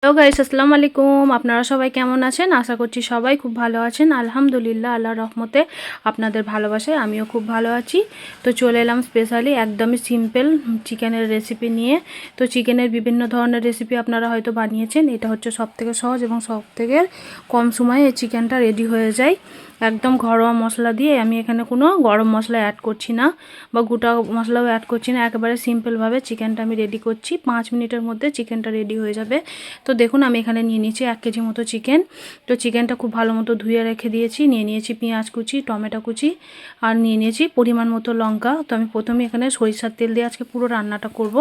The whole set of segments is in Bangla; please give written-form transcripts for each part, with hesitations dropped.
হ্যালো গাইস, আসসালামু আলাইকুম। আপনারা সবাই কেমন আছেন? আশা করছি সবাই খুব ভালো আছেন। আলহামদুলিল্লাহ, আল্লাহর রহমতে আপনাদের ভালোবাসায় আমিও খুব ভালো আছি। তো চলে এলাম স্পেশালি একদমই সিম্পল চিকেনের রেসিপি নিয়ে। তো চিকেনের বিভিন্ন ধরনের রেসিপি আপনারা হয়তো বানিয়েছেন। এটা হচ্ছে সবথেকে সহজ এবং সবথেকে কম সময়ে এই চিকেনটা রেডি হয়ে যায়। একদম ঘরোয়া মশলা দিয়ে, আমি এখানে কোনো গরম মশলা অ্যাড করছি না বা গোটা মশলাও অ্যাড করছি না। একেবারে সিম্পলভাবে চিকেনটা আমি রেডি করছি। 5 মিনিটের মধ্যে চিকেনটা রেডি হয়ে যাবে। তো দেখুন, আমি এখানে নিয়ে নিয়েছি 1 কেজি মতো চিকেন। তো চিকেনটা খুব ভালো মতো ধুয়ে রেখে দিয়েছি। নিয়ে নিয়েছি পেঁয়াজ কুচি, টমেটো কুচি, আর নিয়ে নিয়েছি পরিমাণ মতো লঙ্কা। তো আমি প্রথমে এখানে সরিষার তেল দিয়ে আজকে পুরো রান্নাটা করব।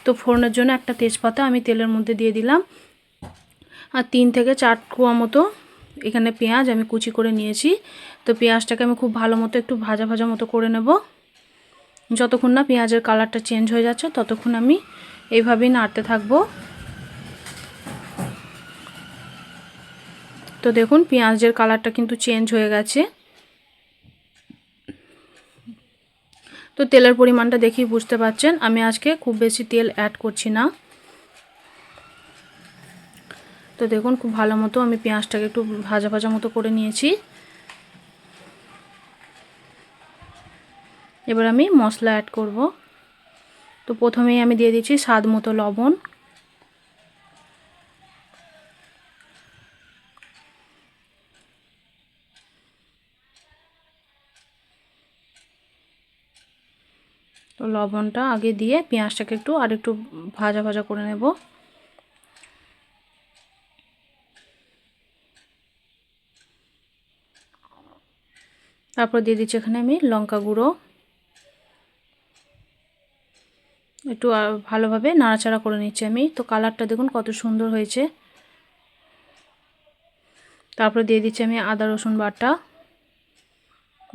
তো ফোড়নের জন্য একটা তেজপাতা আমি তেলের মধ্যে দিয়ে দিলাম, আর 3 থেকে 4 কোয়া মতো এখানে পেঁয়াজ আমি কুচি করে নিয়েছি। তো পেঁয়াজটাকে আমি খুব ভালো মতো একটু ভাজা ভাজা মতো করে নেব। যতক্ষণ না পেঁয়াজের কালারটা চেঞ্জ হয়ে যাচ্ছে ততক্ষণ আমি এইভাবেই নাড়তে থাকবো। তো দেখুন, পেঁয়াজের কালারটা কিন্তু চেঞ্জ হয়ে গেছে। তো তেলের পরিমাণটা দেখেই বুঝতে পারছেন, আমি আজকে খুব বেশি তেল অ্যাড করছি না। তো দেখুন, খুব ভালো মতো আমি পেঁয়াজটাকে একটু ভাজা ভাজা মতো করে নিয়েছি। এবার আমি মশলা অ্যাড করব। তো প্রথমেই আমি দিয়ে দিচ্ছি স্বাদ মতো লবণ, তো লবণটা আগে দিয়ে পেঁয়াজটাকে একটু ভাজা ভাজা করে নেব। তারপর দিয়ে দিচ্ছি এখানে আমি লঙ্কা গুঁড়ো, একটু ভালোভাবে নাড়াচাড়া করে নিচ্ছি আমি। তো কালারটা দেখুন কত সুন্দর হয়েছে। তারপর দিয়ে দিচ্ছি আমি আদা রসুন বাটা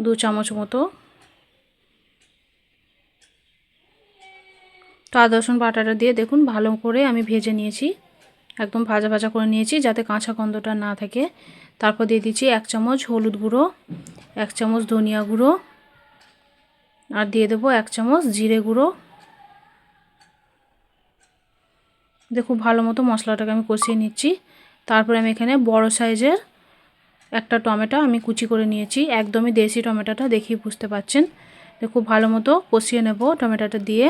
2 চামচ মতো। তো আদা রসুন বাটাটা দিয়ে দেখুন ভালো করে আমি ভেজে নিয়েছি, একদম ভাজা ভাজা করে নিয়েছি যাতে কাঁচা গন্ধটা না থাকে। তারপর দিয়ে দিচ্ছি 1 চামচ হলুদ গুঁড়ো, 1 চামচ ধনিয়া গুঁড়ো, আর দিয়ে দেবো 1 চামচ জিরে গুঁড়ো। দেখুন ভালো মতো মশলাটাকে আমি কষিয়ে নিচ্ছি। তারপরে আমি এখানে বড় সাইজের একটা টমেটো আমি কুচি করে নিয়েছি, একদমই দেশি টমেটোটা, দেখেই বুঝতে পাচ্ছেন। খুব ভালো মতো কষিয়ে নেব টমেটোটা দিয়ে।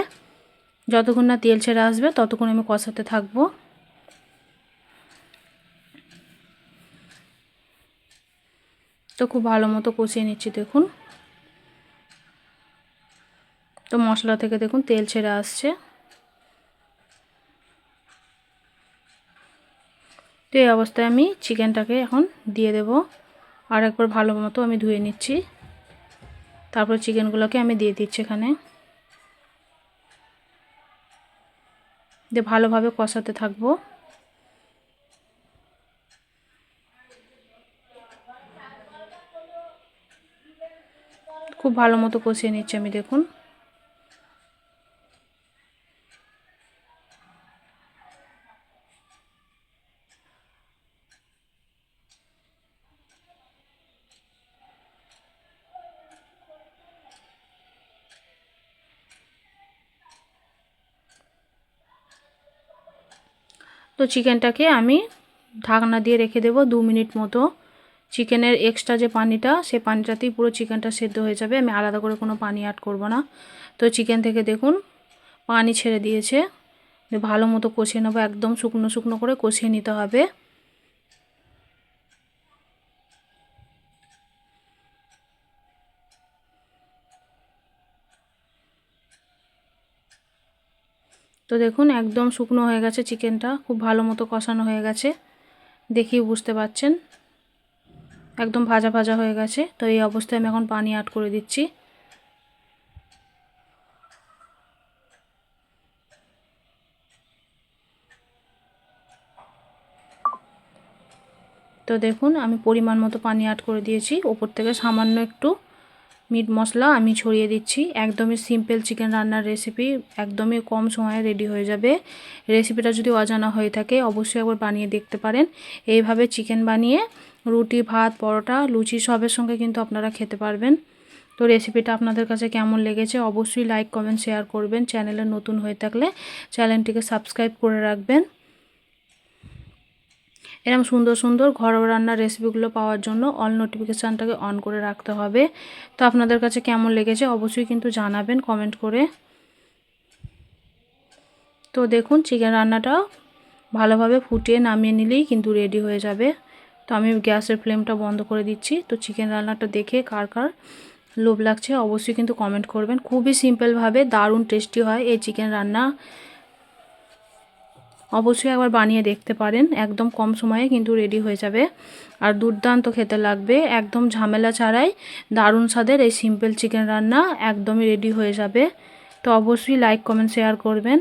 যতক্ষণ না তেল ছেড়ে আসবে ততক্ষণ আমি কষাতে থাকবো। তো খুব ভালো মতো কষিয়ে নিচ্ছি দেখুন। তো মশলা থেকে দেখুন তেল ছেড়ে আসছে। তো এই অবস্থায় আমি চিকেনটাকে এখন দিয়ে দেব। আর একবার ভালো মতো আমি ধুয়ে নিচ্ছি। তারপর চিকেনগুলোকে আমি দিয়ে দিচ্ছি এখানে, দিয়ে ভালোভাবে কষাতে থাকবো। খুব ভালো মতো কষিয়ে নিচ্ছি আমি দেখুন। তো চিকেনটাকে আমি ঢাকনা দিয়ে রেখে দেব 2 মিনিট মতো। চিকেনের এক্সট্রা যে পানিটা, সেই পানিটাতেই পুরো চিকেনটা সেদ্ধ হয়ে যাবে। আমি আলাদা করে কোনো পানি অ্যাড করব না। তো চিকেন থেকে দেখুন পানি ছেড়ে দিয়েছে। ভালো মতো কষিয়ে নেবো, একদম শুকনো শুকনো করে কষিয়ে নিতে হবে। তো দেখুন একদম শুকনো হয়ে গেছে চিকেনটা, খুব ভালো মতো কষানো হয়ে গেছে, দেখেই বুঝতে পাচ্ছেন একদম ভাজা ভাজা হয়ে গেছে। তো এই অবস্থায় আমি এখন পানি অ্যাড করে দিচ্ছি। তো দেখুন আমি পরিমাণ মতো পানি অ্যাড করে দিয়েছি। ওপর থেকে সামান্য একটু মিট মশলা আমি ছড়িয়ে দিচ্ছি। একদমই সিম্পল চিকেন রান্নার রেসিপি, একদমই কম সময়ে রেডি হয়ে যাবে। রেসিপিটা যদি অজানা হয়ে থাকে অবশ্যই একবার বানিয়ে দেখতে পারেন। এইভাবে চিকেন বানিয়ে রুটি, ভাত, পরোটা, লুচি সবের সঙ্গে কিন্তু আপনারা খেতে পারবেন। তো রেসিপিটা আপনাদের কাছে কেমন লেগেছে অবশ্যই লাইক, কমেন্ট, শেয়ার করবেন। চ্যানেলে নতুন হয়ে থাকলে চ্যানেলটিকে সাবস্ক্রাইব করে রাখবেন। এরকম সুন্দর সুন্দর ঘরোয়া রান্নার রেসিপিগুলো পাওয়ার জন্য অল নোটিফিকেশানটাকে অন করে রাখতে হবে। তো আপনাদের কাছে কেমন লেগেছে অবশ্যই কিন্তু জানাবেন কমেন্ট করে। তো দেখুন চিকেন রান্নাটা ভালোভাবে ফুটিয়ে নামিয়ে নিলেই কিন্তু রেডি হয়ে যাবে। তো আমি গ্যাসের ফ্লেমটা বন্ধ করে দিচ্ছি। তো চিকেন রান্নাটা দেখে কার কার লোভ লাগছে অবশ্যই কিন্তু কমেন্ট করবেন। খুবই সিম্পলভাবে দারুণ টেস্টি হয় এই চিকেন রান্না, অবশ্যই একবার বানিয়ে দেখতে পারেন। একদম কম সময়ে কিন্তু রেডি হয়ে যাবে আর দুর্দান্ত খেতে লাগবে। একদম ঝামেলা ছাড়াই দারুণ স্বাদের এই সিম্পল চিকেন রান্না একদমই রেডি হয়ে যাবে। তো অবশ্যই লাইক কমেন্ট শেয়ার করবেন।